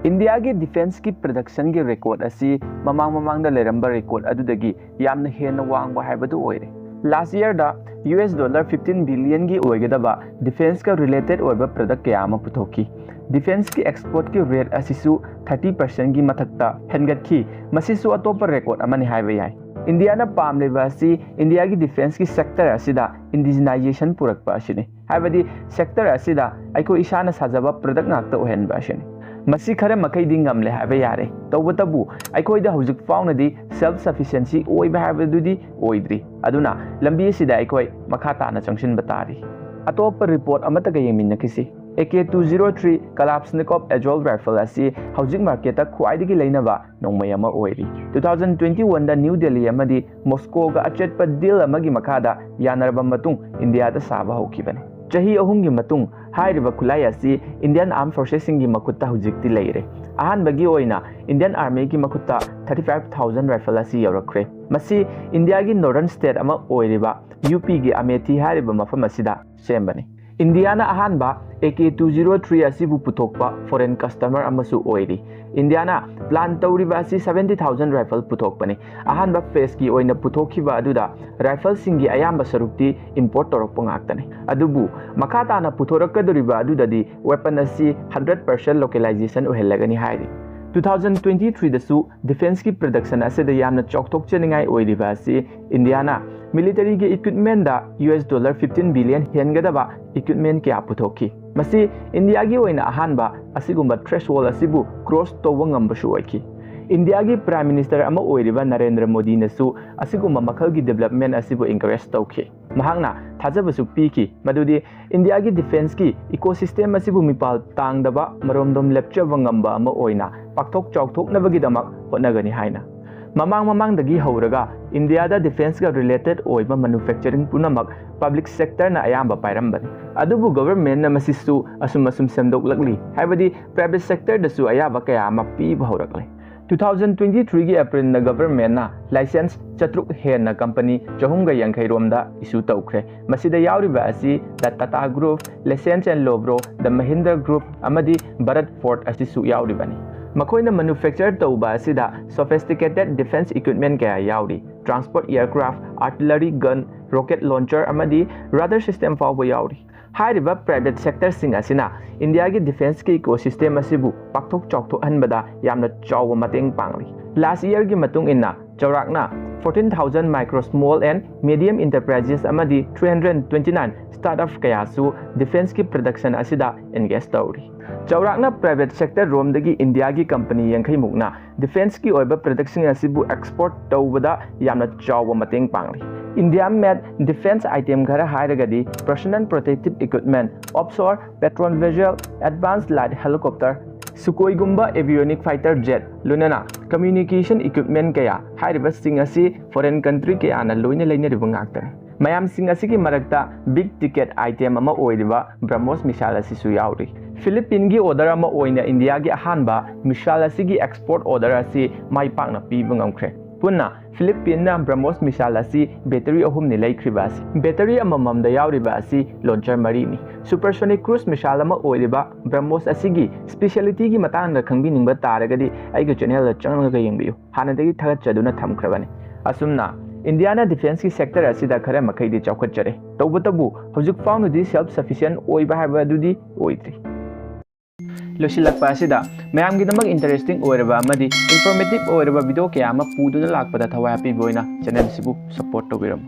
India की defence की production की रिकॉर्ड असी ममांग लेरंबा रिकॉर्ड अदुदगी यामना हेन्ना वांगबा हाइबदु ओइरे। लास्ट ईयर दा $15 बिलियन की ओइगदबा डिफेंस का रिलेटेड ओइबा प्रोडक्ट कया अमा पुथोकी। डिफेंस की एक्सपोर्ट की रेट असिसु 30% की मथक्ता हेनगतखी मसिसु अतोपा रिकॉर्ड अमनि हाइबा याय। इंडिया ना पामलेबा असी इंडिया की डिफेंस की सेक्टर असिदा इंडिजिनाइजेशन पुरकपा असिने हाइबदी सेक्टर असिदा आइको इसाना साजबा प्रोडक्ट नाक्ता ओहेनबा असिने मसी खरे मखैदि ngamle हाइबा यारे तौबतबु आइकोइदा हुजुक फाउनदी सेल्फ सफिशिएंसी ओइबा हाइबदुदी ओइद्री अदुना लंबी सिदा आइकोइ मखा ताना चंगसिन बतारी। अतोप report अमतग येमिनकिसी AK-203 Kalashnikov azole rifle असी हौजिक मार्केट ख्वाइदगी लेनबा नोंमै अमा ओइरी। 2021 दा न्यू दिल्ली अमदी मॉस्को गा अचेतप डील अमगी मखादा यानरबा मतुंग इंडिया दा साबा होखिबने। चही अहुमगी मतुंग हाइरिबा खुलाई असी इंडियन आर्म फोर्सेस सिंगी मखुत्ता हुजिकती लेइरे। अहानबगी ओइना इंडियन आर्मी की मखुत्ता 35,000 राइफल असी यौरखरे। मसी इंडिया की नॉर्दर्न स्टेट अमा ओइरिबा यूपी की अमेठी हाइरिबा मफम असिदा सेमबने। इंडिया ना अहानबा AK-203 असिबु पुथोकपा फॉरेन कस्टमर अमसु ओइरी। इंडिया ना प्लान तौरिबा असी 70,000 राइफल पुथोकपने। अहानबा फेस की ओइना पुथोखिबा अदुदा राइफल सिंगी अयाम्बा सरुक्ति इंपोर्ट तौरकपा ngaktane अदुबु मखा ताना पुथोरकदुरिबा अदुददी वेपन असी 100% लोकलाइजेशन ओहेलगनी हाइरी। 2023 दसु डिफेंस की प्रोडक्शन असेदा यामना चौकथोकचनिंगाई ओइरिबा असी इंडिया ना मिलिटरी के इक्विपमेंट दा $15 बिलियन हेनगदबा इक्विपमेंट क्या पुथोकी। मसी इंडिया की ओइना अहानबा असिगुम्बा थ्रेशहोल्ड असिबु क्रॉस तौबा ngambashu ओइखी। इंडिया की प्राइम मिनिस्टर अमा ओइरिबा नरेंद्र मोदी नसु असिगुम्बा मखल की डेवलपमेंट असिबु इंकरेज तौखी। महांगना थाजबसु पीकी मदुदी इंडिया की डिफेंस की इकोसिस्टम असिबु मिपाल तांगदबा मरोमदोम लेपचबा ngamba अमा ओइना पाकथोक चौथोकनबगीदमक होनगनी हाइना। ममांग हौरगा इंडिया दा डिफेंस का रिलेटेड ओइबा मैन्युफैक्चरिंग पुनमक पब्लिक सेक्टर ना अयाम्बा पाइरंबनी अदुबु गवर्नमेंट ना मसिसु असुम सेमदोकलकली हाइबदी प्राइवेट सेक्टर दसु अयाबा कया अमा पीबा हौरकले। 2023 की अप्रैल ना गवर्नमेंट ना लाइसेंस चत्रुक हेन कंपनी 450 रोमदा इशू तौखरे। मसिदा यावरिबा असी the Tata group, Larsen and Toubro, the Mahindra group अमदी भारत फोर्ट असिसु यावरिबनी। मखोइना मैन्युफैक्चर तौबा असिदा सोफिस्टिकेटेड डिफेंस इक्विपमेंट कया यावरी। Transport aircraft, artillery gun, rocket launcher अमदी रडार सिस्टम फाउबा यावरी। हाइरिबा प्राइवेट सेक्टर सिंग असिना इंडिया की डिफेंस की इकोसिस्टम असिबु पाकथोक चौथोकहनबदा यामना चावबा मतेंग पांगली। लास्ट ईयर की मतुंग इन्ना चौराकना 14,000 micro small and medium enterprises अमदी 329 स्टार्टअप कयासु डिफेंस की प्रोडक्शन असिदा एंगेज तौरी। चौराकना प्राइवेट सेक्टर रोमदगी इंडिया की कंपनी 50 मुकना डिफेंस की ओइबा प्रोडक्शन असिबु एक्सपोर्ट तौबदा यामना चावबा मतेंग पांगली। इंडिया मेड डिफेंस आइटम खरा हाइरगदी personal protective equipment, offshore patrol vessel, advance light helicopter, सुकोईगुम्बा एवियोनिक फाइटर जेट, लुनना कम्युनिकेशन इक्विपमेंट कया हाइरिबा सिंग असी फॉरेन कंट्री के आना लोइने लेनेरिबा ngaktane। मयाम सिंग असी की मरकता बिग टिकेट आइटम अमा ओइरिबा ब्रह्मोस मिसाइल असिसु यावरी। फिलिपीन की ऑर्डर अमा ओइना इंडिया की अहानबा मिसाइल असी की एक्सपोर्ट ऑर्डर असी माई पाकना पीबा ngamkhre। पुन्ना फिलिपीन ना ब्रह्मोस मिसाइल असी बैटरी अहुमनि लेख्रिबा असी बैटरी अमममदा यावरिबा असी लॉन्चर मरीनी। सुपरसोनिक क्रूज मिसाइल अमा ओइरिबा ब्रह्मोस असी की स्पेशलिटी की मतांगदा खंगबिनिंगबा तारगदी आइगा चैनल चंगलगा यंगबियु हानदगी थगतचदुना थमख्रबने। असुमना इंडिया ना डिफेंस की सेक्टर असिदा खरे मखैदि चौखटचरे तौबतबु हौजुक फाउनदी सेल्फ सफिशिएंट ओइबा हाइबादुदी ओइद्री। लोसिलक्पा असिदा मयामगिदमक इंटरेस्टिंग ओइरबा अमदी इंफॉर्मेटिव ओइरबा वीडियो कया अमा पुदुना लाकपदा थवाय हापिबोइना चैनल सिबु सपोर्ट तौबिरम।